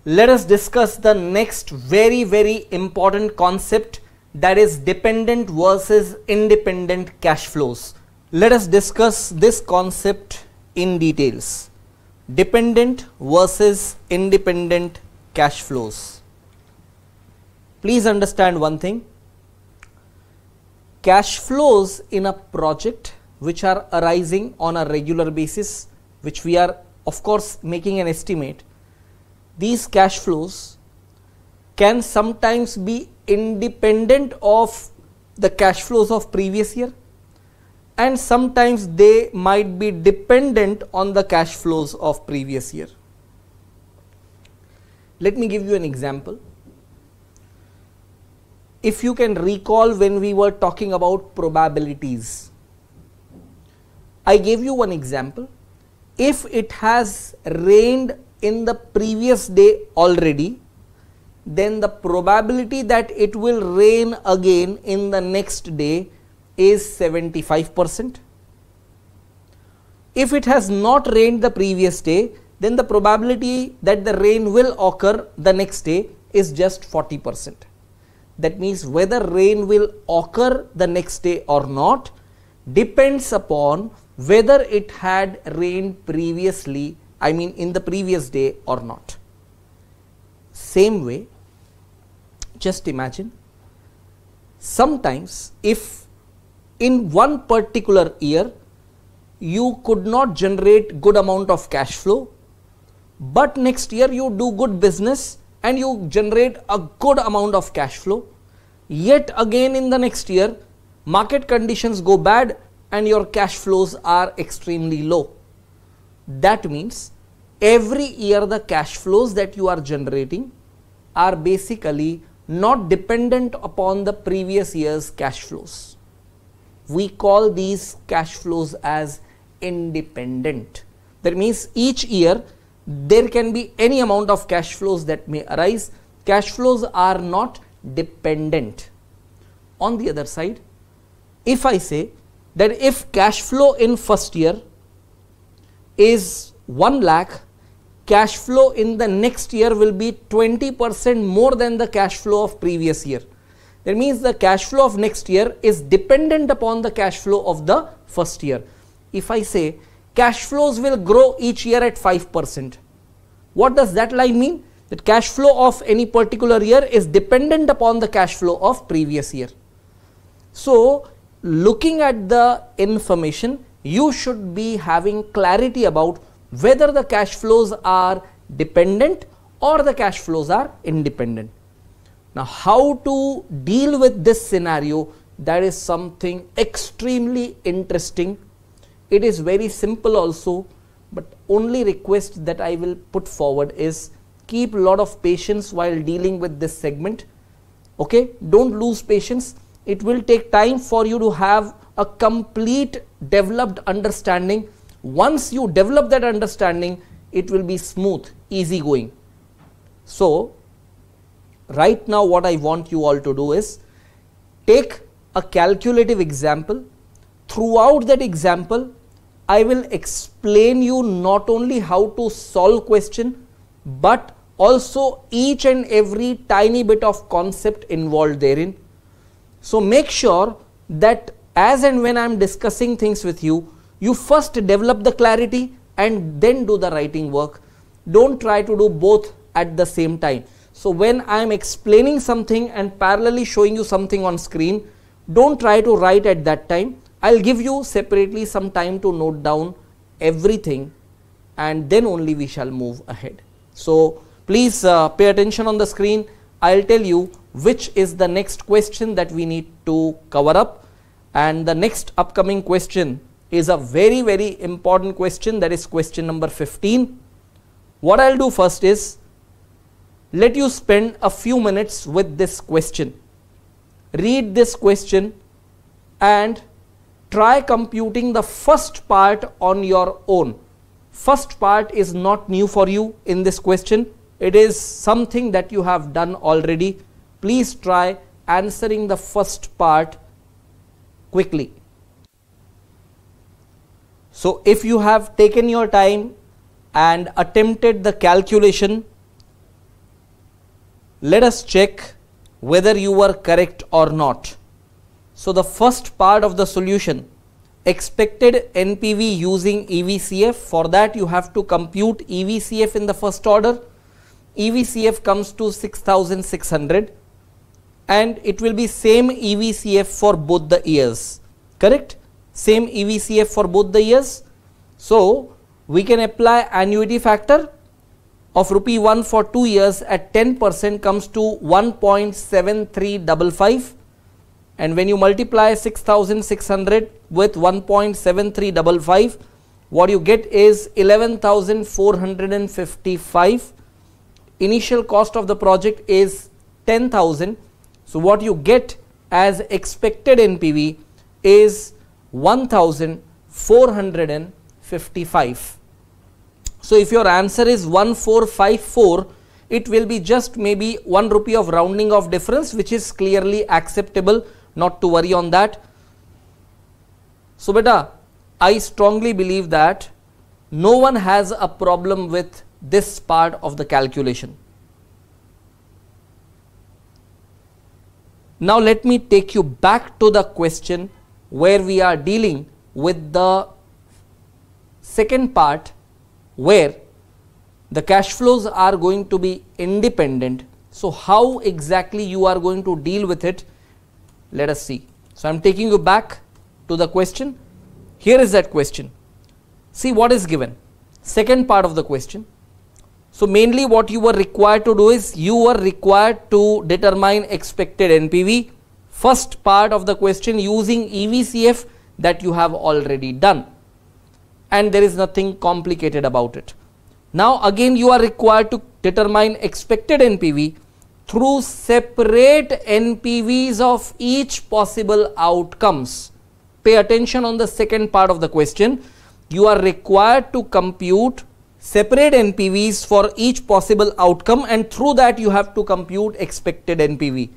Let us discuss the next very important concept, that is dependent versus independent cash flows. Let us discuss this concept in details. Dependent versus independent cash flows. Please understand one thing. Cash flows in a project which are arising on a regular basis, which we are of course making an estimate. These cash flows can sometimes be independent of the cash flows of previous year, and sometimes they might be dependent on the cash flows of previous year. Let me give you an example. If you can recall, when we were talking about probabilities, I gave you one example. If it has rained in the previous day already, then the probability that it will rain again in the next day is 75%. If it has not rained the previous day, then the probability that the rain will occur the next day is just 40%. That means whether rain will occur the next day or not depends upon whether it had rained previously, in the previous day or not. Same way, just imagine, sometimes if in one particular year you could not generate good amount of cash flow, but next year you do good business and you generate a good amount of cash flow, yet again in the next year market conditions go bad and your cash flows are extremely low. That means every year the cash flows that you are generating are basically not dependent upon the previous year's cash flows. We call these cash flows as independent. That means each year there can be any amount of cash flows that may arise. Cash flows are not dependent. On the other side, if I say that if cash flow in first year is 1 lakh, cash flow in the next year will be 20% more than the cash flow of previous year. That means the cash flow of next year is dependent upon the cash flow of the first year. If I say cash flows will grow each year at 5%, what does that line mean? That cash flow of any particular year is dependent upon the cash flow of previous year. So looking at the information, you should be having clarity about whether the cash flows are dependent or the cash flows are independent. Now, how to deal with this scenario, that is something extremely interesting. It is very simple also, but only request that I will put forward is keep a lot of patience while dealing with this segment. Okay, don't lose patience. It will take time for you to have a complete developed understanding. Once you develop that understanding, it will be smooth, easy going. So right now what I want you all to do is take a calculative example. Throughout that example, I will explain you not only how to solve question, but also each and every tiny bit of concept involved therein. So make sure that as and when I am discussing things with you, you first develop the clarity and then do the writing work. Don't try to do both at the same time. So when I am explaining something and parallelly showing you something on screen, don't try to write at that time. I'll give you separately some time to note down everything, and then only we shall move ahead. So please pay attention on the screen. I'll tell you which is the next question that we need to cover up, and the next upcoming question is a very important question, that is question number 15. What I'll do first is let you spend a few minutes with this question. Read this question and try computing the first part on your own. First part is not new for you in this question. It is something that you have done already. Please try answering the first part quickly. So if you have taken your time and attempted the calculation, Let us check whether you were correct or not. So the first part of the solution, expected NPV using EVCF, for that you have to compute EVCF in the first order. EVCF comes to 6600 and it will be same EVCF for both the years, correct? Same EVCF for both the years. So we can apply annuity factor of rupee 1 for 2 years at 10% comes to 1.7355, and when you multiply 6600 with 1.7355, what you get is 11,455. Initial cost of the project is 10,000. So what you get as expected NPV is 1,455. So if your answer is 1454, it will be just maybe 1 rupee of rounding off difference, which is clearly acceptable, not to worry on that. So beta, I strongly believe that no one has a problem with this part of the calculation. Now let me take you back to the question where we are dealing with the second part, where the cash flows are going to be independent. So how exactly you are going to deal with it, let us see. So I am taking you back to the question. Here is that question. See what is given, second part of the question. So mainly what you were required to do is, you were required to determine expected NPV, first part of the question using EVCF, that you have already done, and there is nothing complicated about it. Now again you are required to determine expected NPV through separate NPVs of each possible outcomes. Pay attention on the second part of the question. You are required to compute separate NPVs for each possible outcome, and through that you have to compute expected NPV.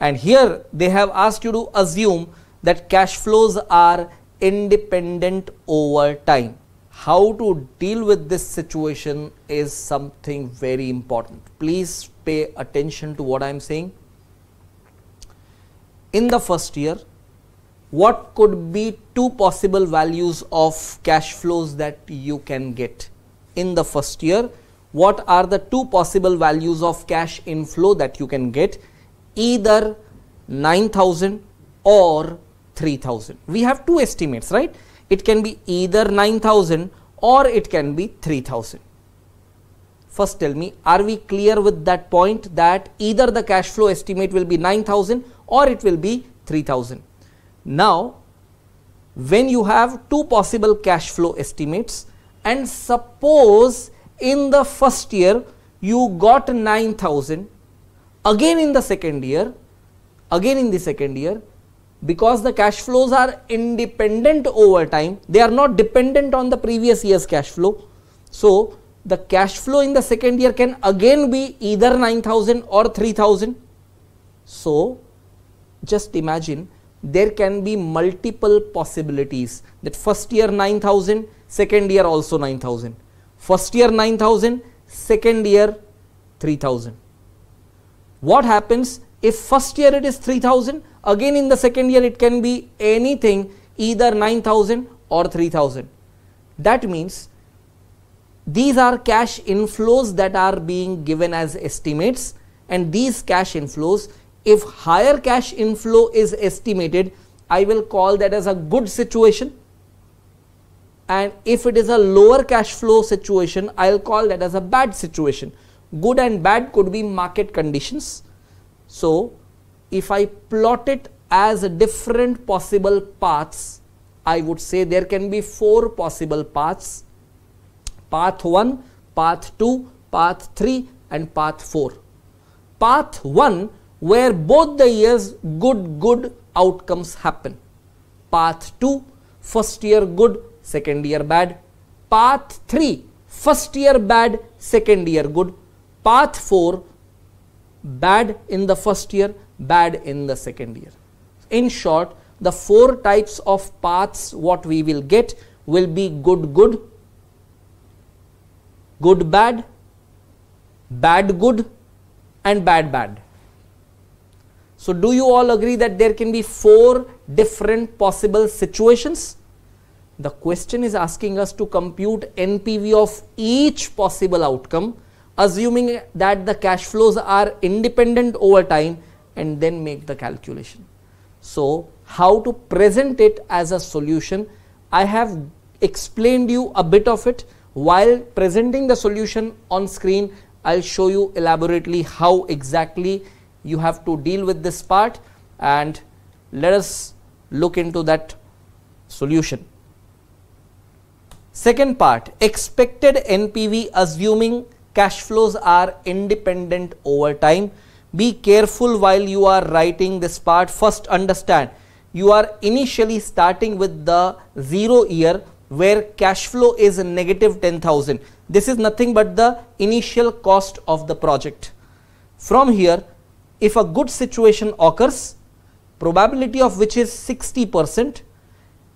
And here they have asked you to assume that cash flows are independent over time. How to deal with this situation is something very important. Please pay attention to what I am saying. In the first year, what could be two possible values of cash flows that you can get? In the first year, what are the two possible values of cash inflow that you can get? Either 9,000 or 3,000. We have two estimates, right? It can be either 9,000 or it can be 3,000. First tell me, are we clear with that point, that either the cash flow estimate will be 9,000 or it will be 3,000? Now, when you have two possible cash flow estimates, and suppose in the first year you got 9,000, again in the second year, because the cash flows are independent over time, they are not dependent on the previous year's cash flow. So the cash flow in the second year can again be either 9,000 or 3,000. So just imagine, there can be multiple possibilities, that first year 9,000, second year also 9,000, first year 9,000, second year 3,000. What happens if first year it is 3,000, again in the second year it can be anything, either 9,000 or 3,000. That means these are cash inflows that are being given as estimates, and these cash inflows, if higher cash inflow is estimated, I will call that as a good situation, and if it is a lower cash flow situation, I will call that as a bad situation. Good and bad could be market conditions. So if I plot it as different possible paths, I would say there can be four possible paths: path 1, path 2, path 3 and path 4. Path 1, where both the years good outcomes happen. Path 2, first year good, second year bad. Path 3, first year bad, second year good. Path 4, bad in the first year, bad in the second year. In short, the four types of paths what we will get will be good bad, bad good and bad. So do you all agree that there can be 4 different possible situations? The question is asking us to compute NPV of each possible outcome, assuming that the cash flows are independent over time, and then make the calculation. So how to present it as a solution? I have explained you a bit of it. While presenting the solution on screen, I'll show you elaborately how exactly you have to deal with this part, and let us look into that solution. Second part, expected NPV assuming cash flows are independent over time. Be careful while you are writing this part. First understand, you are initially starting with the 0 year where cash flow is negative 10,000. This is nothing but the initial cost of the project. From here, if a good situation occurs, probability of which is 60%,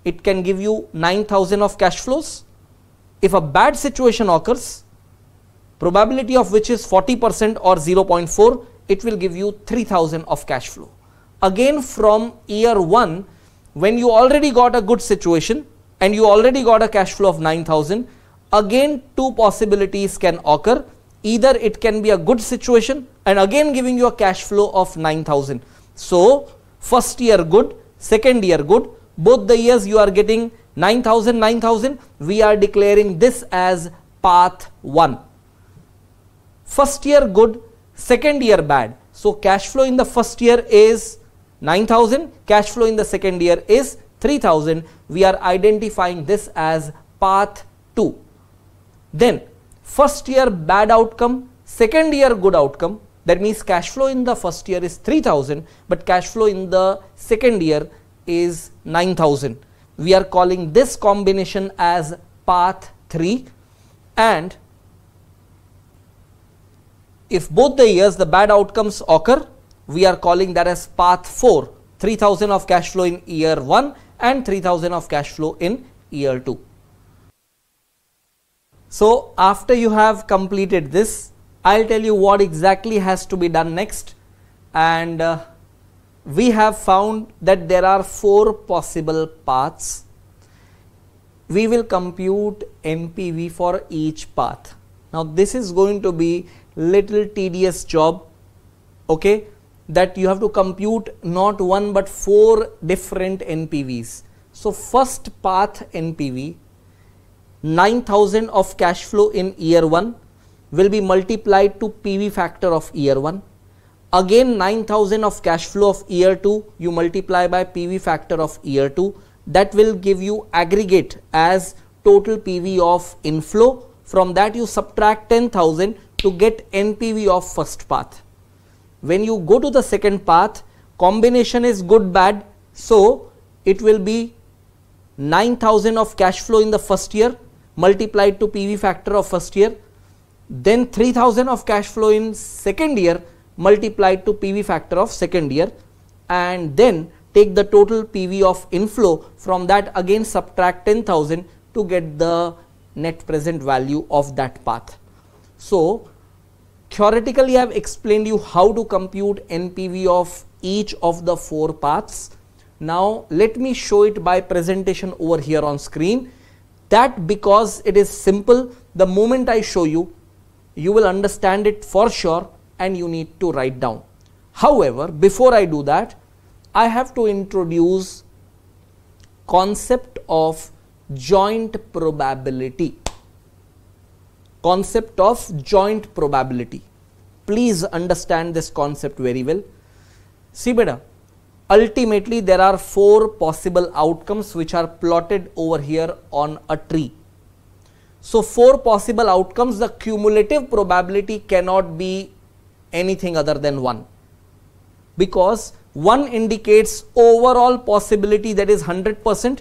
it can give you 9,000 of cash flows. If a bad situation occurs, probability of which is 40% or 0.4, it will give you 3,000 of cash flow. Again, from year 1, when you already got a good situation and you already got a cash flow of 9,000, again 2 possibilities can occur. Either it can be a good situation and again giving you a cash flow of 9,000. So first year good, second year good, both the years you are getting 9,000. We are declaring this as path 1. First year good, second year bad. So cash flow in the first year is 9,000, cash flow in the second year is 3,000. We are identifying this as path 2. Then first year bad outcome, second year good outcome. That means cash flow in the first year is 3,000, but cash flow in the second year is 9,000. We are calling this combination as path 3, and if both the years the bad outcomes occur, we are calling that as path 4, 3,000 of cash flow in year 1 and 3,000 of cash flow in year 2. So after you have completed this, I'll tell you what exactly has to be done next, and we have found that there are 4 possible paths. We will compute NPV for each path. Now this is going to be little tedious job, okay, that you have to compute not 1 but 4 different NPVs. So first path NPV, 9,000 of cash flow in year 1 will be multiplied to PV factor of year 1. Again 9,000 of cash flow of year 2 you multiply by PV factor of year 2. That will give you aggregate as total PV of inflow. From that you subtract 10,000 to get NPV of first path. When you go to the second path, combination is good bad, so it will be 9,000 of cash flow in the first year multiplied to PV factor of first year, then 3,000 of cash flow in second year multiplied to PV factor of second year, and then take the total PV of inflow. From that again subtract 10,000 to get the net present value of that path. So theoretically I have explained you how to compute NPV of each of the 4 paths. Now let me show it by presentation over here on screen. That because it is simple, the moment I show you, you will understand it for sure and you need to write down. However, before I do that, I have to introduce concept of joint probability. Concept of joint probability. Please understand this concept very well. See beta, ultimately there are 4 possible outcomes which are plotted over here on a tree. So 4 possible outcomes, the cumulative probability cannot be anything other than 1, because 1 indicates overall possibility, that is 100%.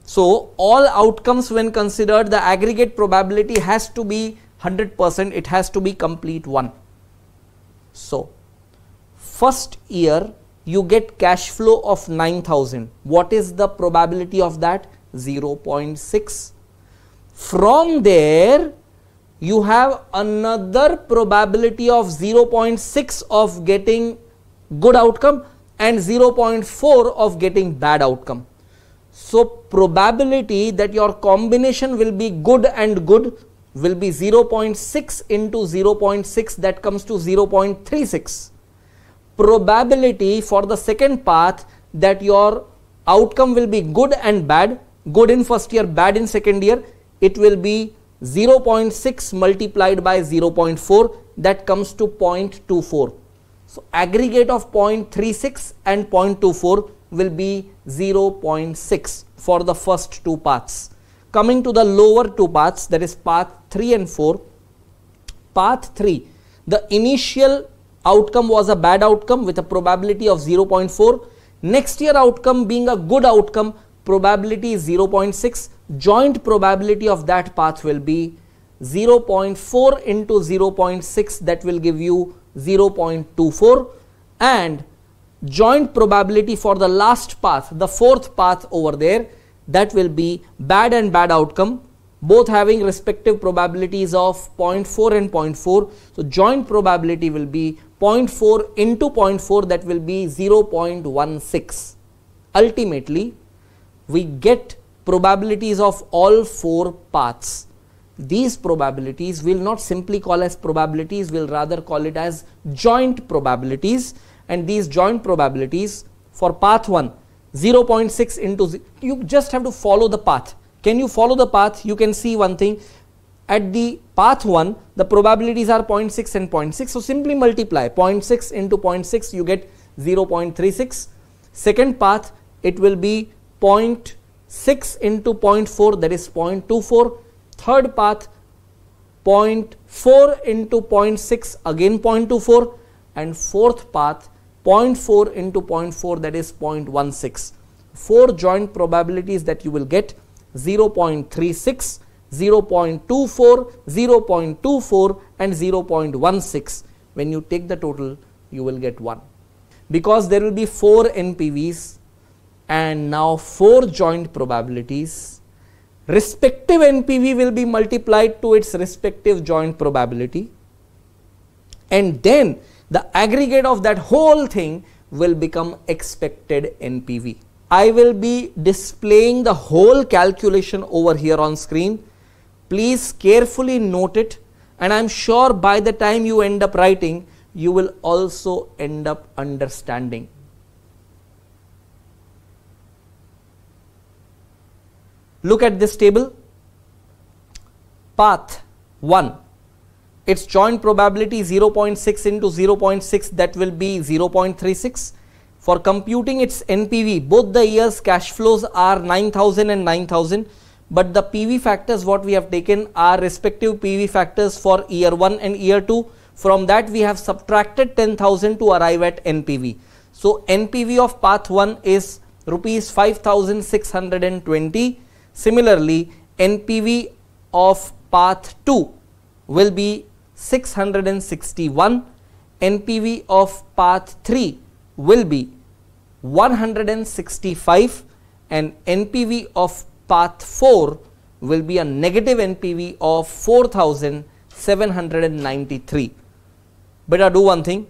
So all outcomes when considered, the aggregate probability has to be 100%, it has to be complete 1. So first year you get cash flow of 9,000. What is the probability of that? 0.6. From there you have another probability of 0.6 of getting good outcome and 0.4 of getting bad outcome. So probability that your combination will be good and good will be 0.6 into 0.6, that comes to 0.36. Probability for the second path that your outcome will be good and bad, good in first year, bad in second year, it will be 0.6 multiplied by 0.4, that comes to 0.24. So aggregate of 0.36 and 0.24 will be 0.6 for the first two paths. Coming to the lower two paths, that is path 3 and 4. Path 3, the initial outcome was a bad outcome with a probability of 0.4. Next year outcome being a good outcome, probability is 0.6. Joint probability of that path will be 0.4 into 0.6, that will give you 0.24, and joint probability for the last path, the fourth path over there, that will be bad and bad outcome, both having respective probabilities of 0.4 and 0.4. So joint probability will be 0.4 into 0.4, that will be 0.16. Ultimately, we get probabilities of all four paths. These probabilities we will not simply call as probabilities, we will rather call it as joint probabilities, and these joint probabilities for path 1, 0.6 into, you just have to follow the path. Can you follow the path? You can see one thing, at the path 1 the probabilities are 0.6 and 0.6, so simply multiply 0.6 into 0.6, you get 0.36. Second path, it will be 0.6 into 0.4, that is 0.24. Third path, 0.4 into 0.6, again 0.24, and fourth path 0.4 into 0.4, that is 0.16. Four joint probabilities that you will get: 0.36, 0.24, 0.24 and 0.16. When you take the total, you will get 1. Because there will be 4 NPVs and now 4 joint probabilities, respective NPV will be multiplied to its respective joint probability, and then the aggregate of that whole thing will become expected NPV. I will be displaying the whole calculation over here on screen. Please carefully note it, and I am sure by the time you end up writing, you will also end up understanding. Look at this table. Path 1, its joint probability 0.6 into 0.6, that will be 0.36. For computing its NPV, both the years cash flows are 9,000 and 9,000, but the PV factors what we have taken are respective PV factors for year 1 and year 2. From that we have subtracted 10,000 to arrive at NPV. So NPV of path 1 is rupees 5,620. Similarly, NPV of path 2 will be 661. NPV of path 3 will be 165, and NPV of path 4 will be a negative NPV of 4,793. Better do one thing.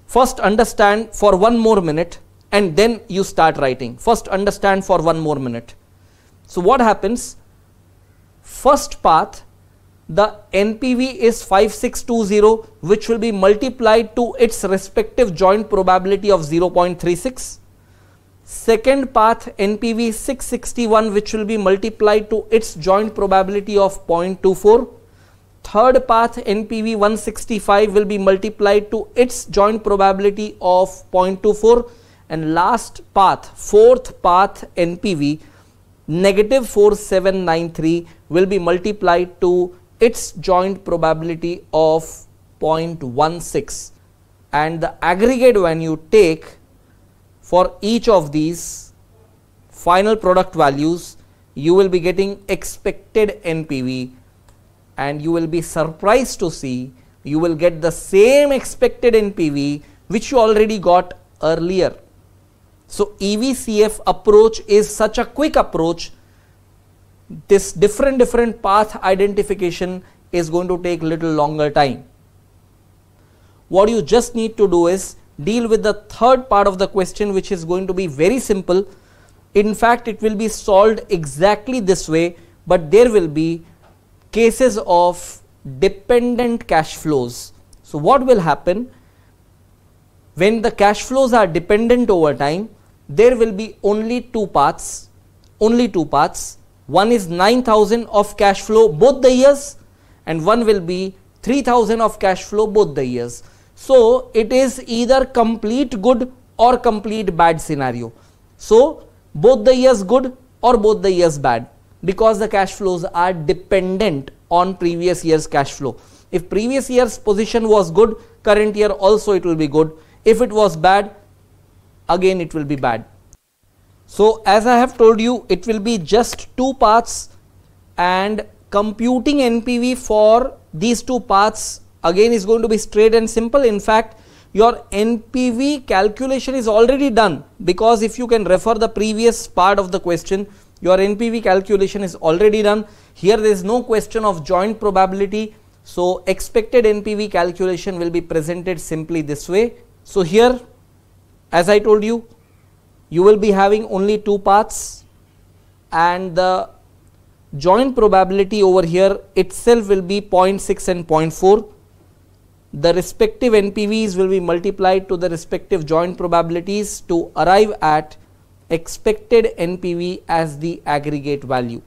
First understand for one more minute and then you start writing. First understand for one more minute. So what happens? First path, the NPV is 5620, which will be multiplied to its respective joint probability of 0.36. Second path, NPV 661, which will be multiplied to its joint probability of 0.24. Third path, NPV 165, will be multiplied to its joint probability of 0.24. And last path, fourth path, NPV negative 4793, will be multiplied to its joint probability of 0.16, and the aggregate when you take for each of these final product values, you will be getting expected NPV, and you will be surprised to see you will get the same expected NPV which you already got earlier. So EVCF approach is such a quick approach. This different path identification is going to take little longer time. What you just need to do is deal with the third part of the question, which is going to be very simple. In fact, it will be solved exactly this way, but there will be cases of dependent cash flows. So what will happen when the cash flows are dependent over time? There will be only two paths. One is 9,000 of cash flow both the years, and one will be 3,000 of cash flow both the years. So it is either complete good or complete bad scenario. So both the years good or both the years bad, because the cash flows are dependent on previous year's cash flow. If previous year's position was good, current year also it will be good. If it was bad, again it will be bad. So as I have told you, it will be just two paths, and computing NPV for these two paths again is going to be straight and simple. In fact, your NPV calculation is already done, because if you can refer the previous part of the question, your NPV calculation is already done. Here there is no question of joint probability, so expected NPV calculation will be presented simply this way. So here, as I told you, you will be having only two paths, and the joint probability over here itself will be 0.6 and 0.4. The respective NPVs will be multiplied to the respective joint probabilities to arrive at expected NPV as the aggregate value.